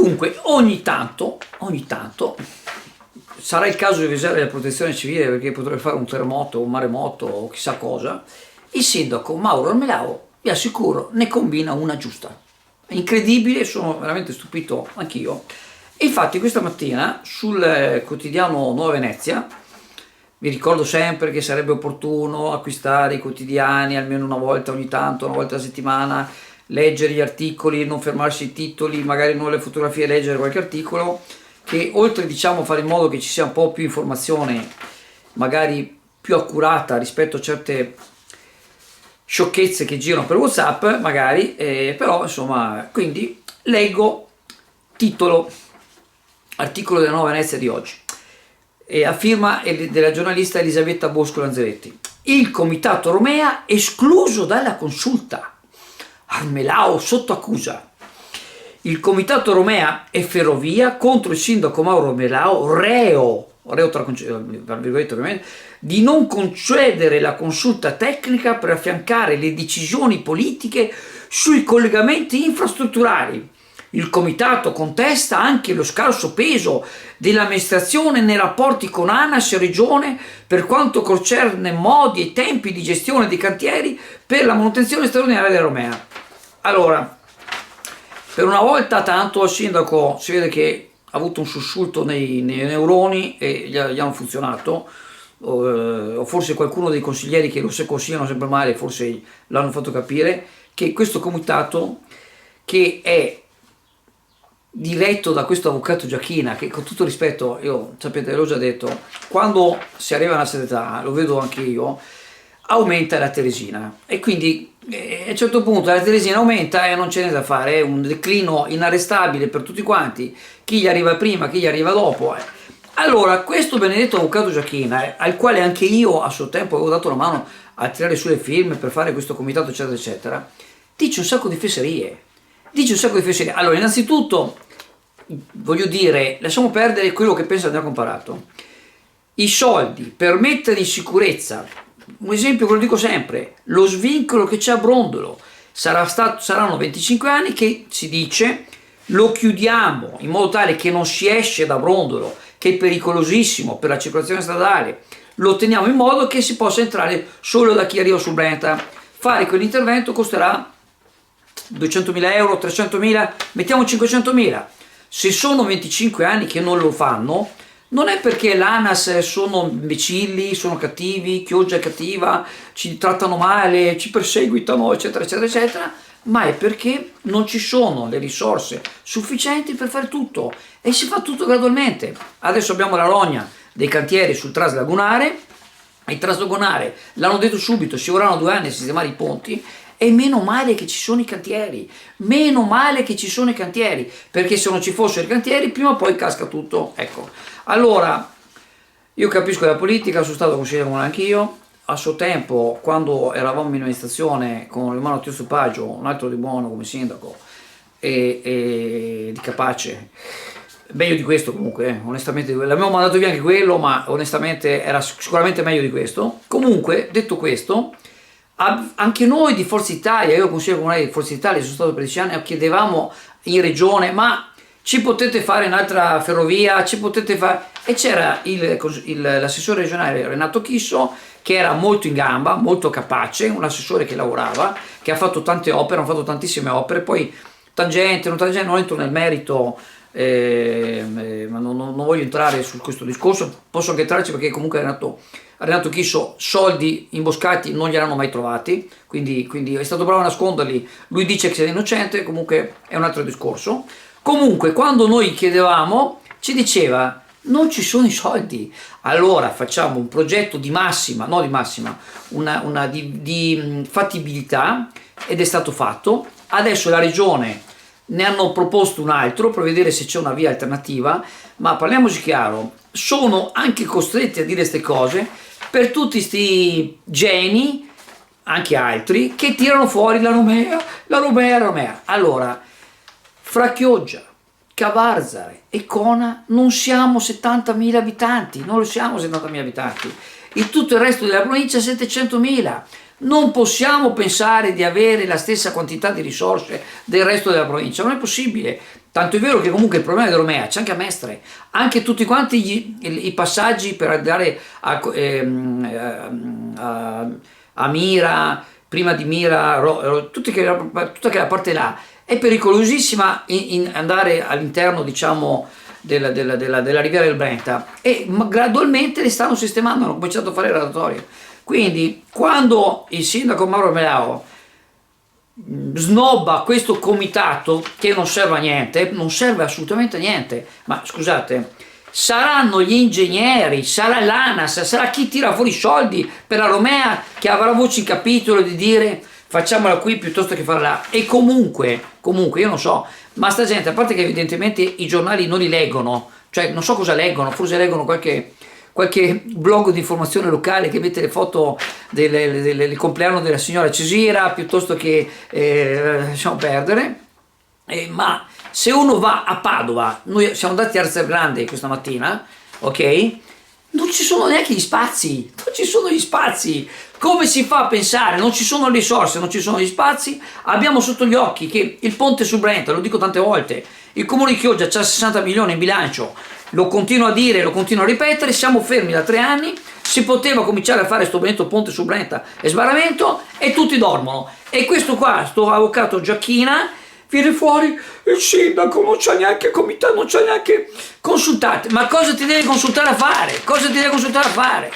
Dunque, ogni tanto, sarà il caso di avvisare la protezione civile perché potrebbe fare un terremoto, un maremoto o chissà cosa, il sindaco Mauro Armelao, vi assicuro, ne combina una giusta. È incredibile, sono veramente stupito anch'io. E infatti questa mattina sul quotidiano Nuova Venezia, vi ricordo sempre che sarebbe opportuno acquistare i quotidiani almeno una volta ogni tanto, una volta a settimana, leggere gli articoli, non fermarsi ai titoli, magari non le fotografie, leggere qualche articolo, che oltre diciamo a fare in modo che ci sia un po' più informazione, magari più accurata rispetto a certe sciocchezze che girano per WhatsApp, magari, però insomma, quindi leggo titolo, articolo della Nuova Venezia di oggi, a firma della giornalista Elisabetta Bosco Lanzeretti. Il comitato Romea escluso dalla consulta. Armelao sotto accusa. Il comitato Romea e Ferrovia contro il sindaco Mauro Armelao, reo tra virgolette ovviamente, di non concedere la consulta tecnica per affiancare le decisioni politiche sui collegamenti infrastrutturali. Il comitato contesta anche lo scarso peso dell'amministrazione nei rapporti con ANAS e Regione per quanto concerne modi e tempi di gestione dei cantieri per la manutenzione straordinaria della Romea. Allora, per una volta tanto il sindaco si vede che ha avuto un sussulto nei neuroni e gli hanno funzionato, o forse qualcuno dei consiglieri che lo consigliano sempre male, forse l'hanno fatto capire, che questo comitato, che è diretto da questo avvocato Giachina, che con tutto rispetto, io sapete, l'ho già detto, quando si arriva a una certa età, lo vedo anche io, aumenta la Teresina e quindi a un certo punto la Teresina aumenta e non c'è niente da fare, è un declino inarrestabile per tutti quanti, chi gli arriva prima, chi gli arriva dopo. Allora questo benedetto avvocato Giachina, al quale anche io a suo tempo avevo dato la mano a tirare su le firme per fare questo comitato eccetera eccetera, dice un sacco di fesserie. Allora innanzitutto voglio dire, lasciamo perdere quello che pensa abbiamo comparato, i soldi per mettere in sicurezza, un esempio che lo dico sempre, lo svincolo che c'è a Brondolo, saranno 25 anni che si dice lo chiudiamo in modo tale che non si esce da Brondolo, che è pericolosissimo per la circolazione stradale, lo teniamo in modo che si possa entrare solo da chi arriva sul Brenta. Fare quell'intervento costerà 200.000 euro, 300.000, mettiamo 500.000. Se sono 25 anni che non lo fanno, non è perché l'ANAS sono imbecilli, sono cattivi, Chioggia è cattiva, ci trattano male, ci perseguitano, eccetera, eccetera, eccetera, ma è perché non ci sono le risorse sufficienti per fare tutto e si fa tutto gradualmente. Adesso abbiamo la rogna dei cantieri sul Traslagunare, il Traslagunare l'hanno detto subito, ci vorranno 2 anni a sistemare i ponti. E meno male che ci sono i cantieri, perché se non ci fossero i cantieri prima o poi casca tutto. Ecco, allora io capisco la politica, sono stato consigliere comunale anch'io, a suo tempo quando eravamo in amministrazione con l'Umano Tiostupaggio, un altro di buono come sindaco e di capace, meglio di questo comunque, onestamente, l'abbiamo mandato via anche quello, ma onestamente era sicuramente meglio di questo. Comunque, detto questo, anche noi di Forza Italia, io consigliere comunale di Forza Italia, sono stato per 10 anni, chiedevamo in regione, ma ci potete fare un'altra ferrovia, ci potete fare, e c'era l'assessore regionale Renato Chisso che era molto in gamba, molto capace, un assessore che lavorava, che ha fatto tante opere, hanno fatto tantissime opere, poi tangente, non entro nel merito, ma non voglio entrare su questo discorso, posso anche entrarci perché comunque Renato Chisso soldi imboscati non li hanno mai trovati, quindi è stato bravo a nasconderli, lui dice che sia innocente, comunque è un altro discorso. Comunque quando noi chiedevamo ci diceva non ci sono i soldi, allora facciamo un progetto di fattibilità, ed è stato fatto. Adesso la regione ne hanno proposto un altro per vedere se c'è una via alternativa, ma parliamoci chiaro, sono anche costretti a dire queste cose per tutti sti geni, anche altri, che tirano fuori la Romea. Allora, fra Chioggia, Cavarzare e Cona non siamo 70.000 abitanti, non lo siamo 70.000 abitanti, e tutto il resto della provincia 700.000. Non possiamo pensare di avere la stessa quantità di risorse del resto della provincia, non è possibile. Tanto è vero che comunque il problema di Romea c'è anche a Mestre, anche tutti quanti i passaggi per andare a Mira, prima di Mira, tutta quella parte là, è pericolosissima andare all'interno, diciamo, della Riviera del Brenta, e gradualmente le stanno sistemando, hanno cominciato a fare le rotatorie. Quindi quando il sindaco Mauro Melao snobba questo comitato che non serve a niente, non serve assolutamente a niente, ma scusate, saranno gli ingegneri, sarà l'ANAS, sarà chi tira fuori i soldi per la Romea che avrà voce in capitolo di dire facciamola qui piuttosto che farla là. E comunque io non so, ma sta gente, a parte che evidentemente i giornali non li leggono, cioè non so cosa leggono, forse leggono qualche blog di informazione locale che mette le foto del compleanno della signora Cesira, piuttosto che lasciamo perdere. Ma se uno va a Padova, noi siamo andati a Arzer Grande questa mattina, ok? Non ci sono neanche gli spazi, non ci sono gli spazi. Come si fa a pensare? Non ci sono le risorse, non ci sono gli spazi. Abbiamo sotto gli occhi che il ponte su Brenta, lo dico tante volte, il comune di Chioggia c'ha 60 milioni in bilancio, lo continuo a dire, lo continuo a ripetere, siamo fermi da 3 anni, si poteva cominciare a fare questo benedetto ponte su Brenta e sbarramento e tutti dormono. E questo qua, sto avvocato Giacchina, viene fuori, il sindaco non c'ha neanche comitato, non c'ha neanche consultato. Ma cosa ti deve consultare a fare? Cosa ti deve consultare a fare?